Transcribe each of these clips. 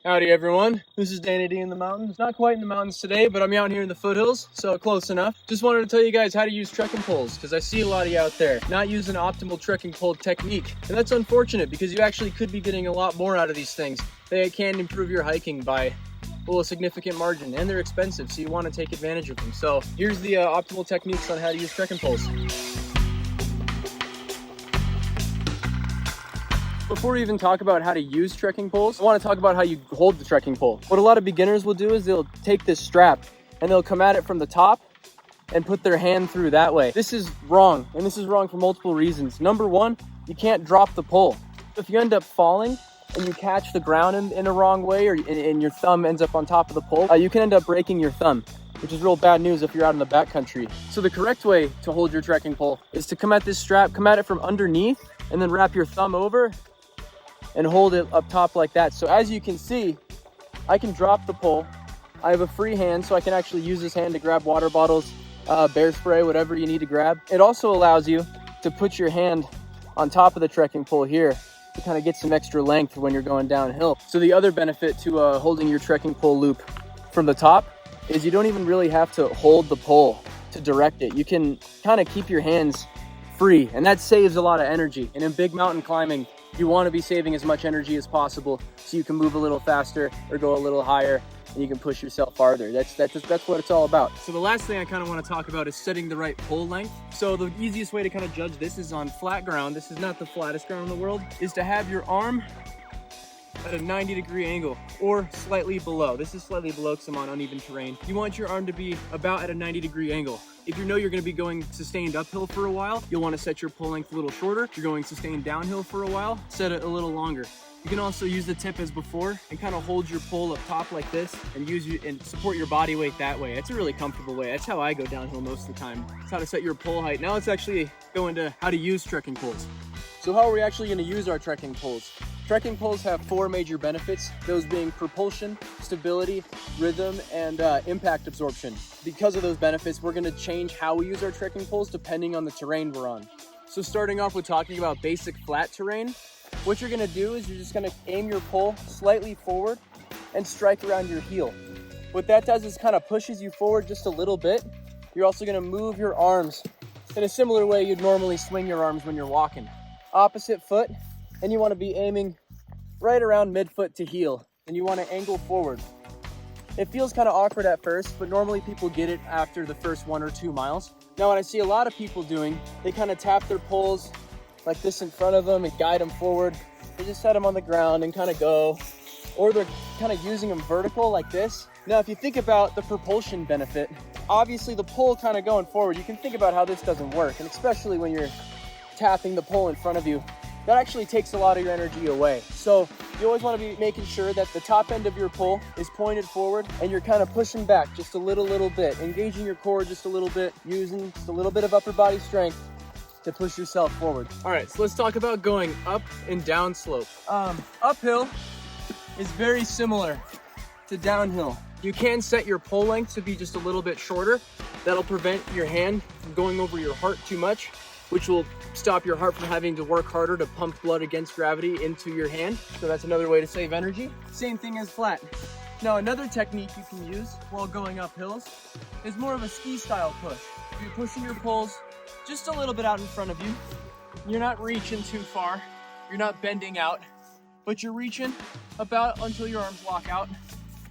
Howdy everyone, this is Danny D in the mountains. Not quite in the mountains today, but I'm out here in the foothills, so close enough. Just wanted to tell you guys how to use trekking poles, because I see a lot of you out there not using optimal trekking pole technique. And that's unfortunate, because you actually could be getting a lot more out of these things. They can improve your hiking by a significant margin, and they're expensive, so you want to take advantage of them. So here's the optimal techniques on how to use trekking poles. Before we even talk about how to use trekking poles, I want to talk about how you hold the trekking pole. What a lot of beginners will do is they'll take this strap and they'll come at it from the top and put their hand through that way. This is wrong, and this is wrong for multiple reasons. Number one, you can't drop the pole. If you end up falling and you catch the ground in a wrong way, and your thumb ends up on top of the pole, you can end up breaking your thumb, which is real bad news if you're out in the backcountry. So the correct way to hold your trekking pole is to come at this strap, come at it from underneath, and then wrap your thumb over and hold it up top like that. So as you can see, I can drop the pole. I have a free hand, so I can actually use this hand to grab water bottles, bear spray, whatever you need to grab. It also allows you to put your hand on top of the trekking pole here to kind of get some extra length when you're going downhill. So the other benefit to holding your trekking pole loop from the top is you don't even really have to hold the pole to direct it. You can kind of keep your hands free, and that saves a lot of energy. And in big mountain climbing, you want to be saving as much energy as possible so you can move a little faster or go a little higher, and you can push yourself farther. That's what it's all about. So the last thing I kind of want to talk about is setting the right pole length. So the easiest way to kind of judge this is on flat ground. This is not the flattest ground in the world, is to have your arm at a 90-degree angle or slightly below. This is slightly below because I'm on uneven terrain. You want your arm to be about at a 90-degree angle. If you know you're going to be going sustained uphill for a while, you'll want to set your pole length a little shorter. If you're going sustained downhill for a while, set it a little longer. You can also use the tip as before and kind of hold your pole up top like this and support your body weight that way. It's a really comfortable way. That's how I go downhill most of the time. It's how to set your pole height. Now let's actually go into how to use trekking poles. So how are we actually going to use our trekking poles? Trekking poles have four major benefits, those being propulsion, stability, rhythm, and impact absorption. Because of those benefits, we're going to change how we use our trekking poles depending on the terrain we're on. So starting off with talking about basic flat terrain, what you're going to do is you're just going to aim your pole slightly forward and strike around your heel. What that does is kind of pushes you forward just a little bit. You're also going to move your arms in a similar way you'd normally swing your arms when you're walking. Opposite foot, and you want to be aiming right around midfoot to heel, and you want to angle forward. It feels kind of awkward at first, but normally people get it after the first 1 or 2 miles. Now what I see a lot of people doing, they kind of tap their poles like this in front of them and guide them forward. They just set them on the ground and kind of go, or they're kind of using them vertical like this. Now if you think about the propulsion benefit, obviously the pole kind of going forward, you can think about how this doesn't work, and especially when you're tapping the pole in front of you, that actually takes a lot of your energy away. So you always want to be making sure that the top end of your pole is pointed forward and you're kind of pushing back just a little bit, engaging your core just a little bit, using just a little bit of upper body strength to push yourself forward. All right, so let's talk about going up and down slope. Uphill is very similar to downhill. You can set your pole length to be just a little bit shorter. That'll prevent your hand from going over your heart too much, which will stop your heart from having to work harder to pump blood against gravity into your hand. So that's another way to save energy. Same thing as flat. Now another technique you can use while going up hills is more of a ski style push. You're pushing your poles just a little bit out in front of you. You're not reaching too far. You're not bending out, but you're reaching about until your arms lock out,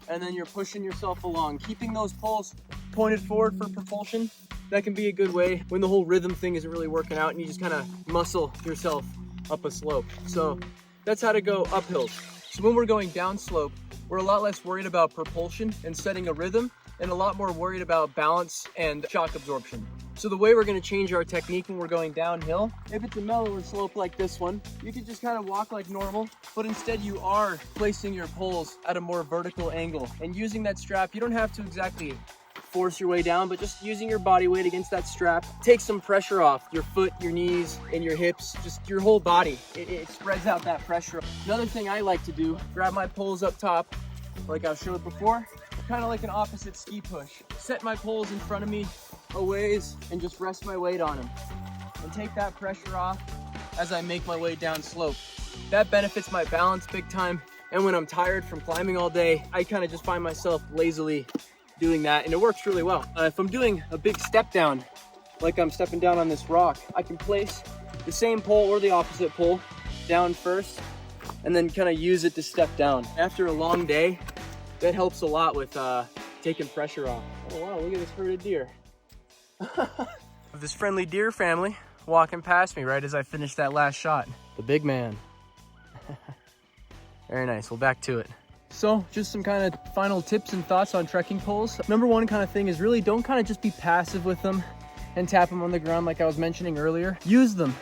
and then you're pushing yourself along, keeping those poles pointed forward for propulsion. That can be a good way when the whole rhythm thing isn't really working out and you just kind of muscle yourself up a slope. So that's how to go up hills. So when we're going down slope, we're a lot less worried about propulsion and setting a rhythm, and a lot more worried about balance and shock absorption. So the way we're going to change our technique when we're going downhill, if it's a mellower slope like this one, you can just kind of walk like normal, but instead you are placing your poles at a more vertical angle. And using that strap, you don't have to exactly force your way down, but just using your body weight against that strap takes some pressure off your foot, your knees, and your hips, just your whole body. It spreads out that pressure. Another thing I like to do, grab my poles up top, like I showed before, kind of like an opposite ski push. Set my poles in front of me a ways and just rest my weight on them and take that pressure off as I make my way down slope. That benefits my balance big time. And when I'm tired from climbing all day, I kind of just find myself lazily doing that, and it works really well. If I'm doing a big step down, like I'm stepping down on this rock, I can place the same pole or the opposite pole down first, and then kind of use it to step down. After a long day, that helps a lot with taking pressure off. Oh wow, look at this herded deer. This friendly deer family walking past me right as I finished that last shot. The big man. Very nice, well, back to it. So just some kind of final tips and thoughts on trekking poles. Number one kind of thing is really don't kind of just be passive with them and tap them on the ground like I was mentioning earlier. Use them.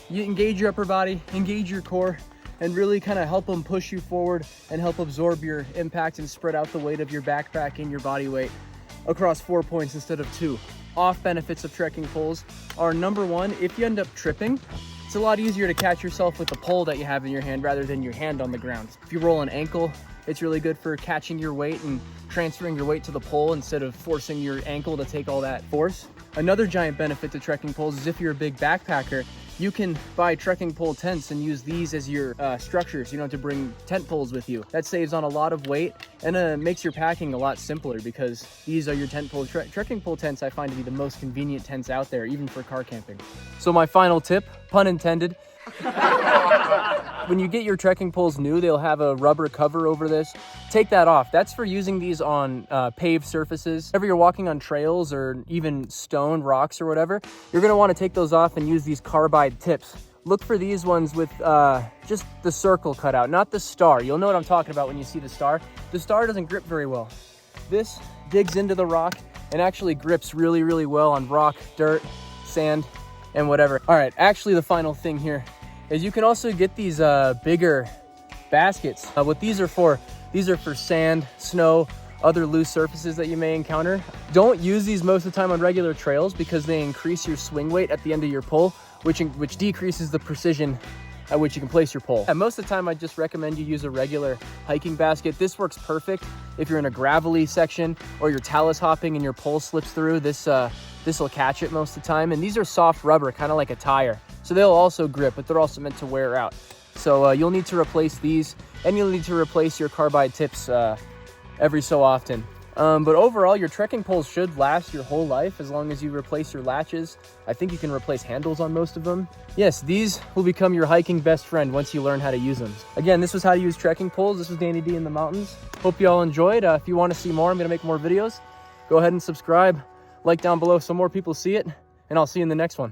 You engage your upper body, engage your core, and really kind of help them push you forward and help absorb your impact and spread out the weight of your backpack and your body weight across 4 points instead of 2. Off benefits of trekking poles are, number one, if you end up tripping, it's a lot easier to catch yourself with the pole that you have in your hand rather than your hand on the ground. If you roll an ankle, it's really good for catching your weight and transferring your weight to the pole instead of forcing your ankle to take all that force. Another giant benefit to trekking poles is if you're a big backpacker, you can buy trekking pole tents and use these as your structures. You don't have to bring tent poles with you. That saves on a lot of weight and makes your packing a lot simpler because these are your tent poles. Trekking pole tents I find to be the most convenient tents out there, even for car camping. So my final tip, pun intended, when you get your trekking poles new, they'll have a rubber cover over this. Take that off. That's for using these on paved surfaces. Whenever you're walking on trails or even stone, rocks or whatever, you're gonna wanna take those off and use these carbide tips. Look for these ones with just the circle cut out, not the star. You'll know what I'm talking about when you see the star. The star doesn't grip very well. This digs into the rock and actually grips really, really well on rock, dirt, sand, and whatever. All right, actually the final thing here is you can also get these bigger baskets. What these are for sand, snow, other loose surfaces that you may encounter. Don't use these most of the time on regular trails because they increase your swing weight at the end of your pole, which decreases the precision at which you can place your pole. And most of the time, I just recommend you use a regular hiking basket. This works perfect if you're in a gravelly section or you're talus hopping and your pole slips through. This will catch it most of the time. And these are soft rubber, kind of like a tire. So they'll also grip, but they're also meant to wear out. So you'll need to replace these, and you'll need to replace your carbide tips every so often. But overall, your trekking poles should last your whole life as long as you replace your latches. I think you can replace handles on most of them. Yes, these will become your hiking best friend once you learn how to use them. Again, this was how to use trekking poles. This was Danny D in the mountains. Hope you all enjoyed. If you want to see more, I'm going to make more videos. Go ahead and subscribe, like down below so more people see it, and I'll see you in the next one.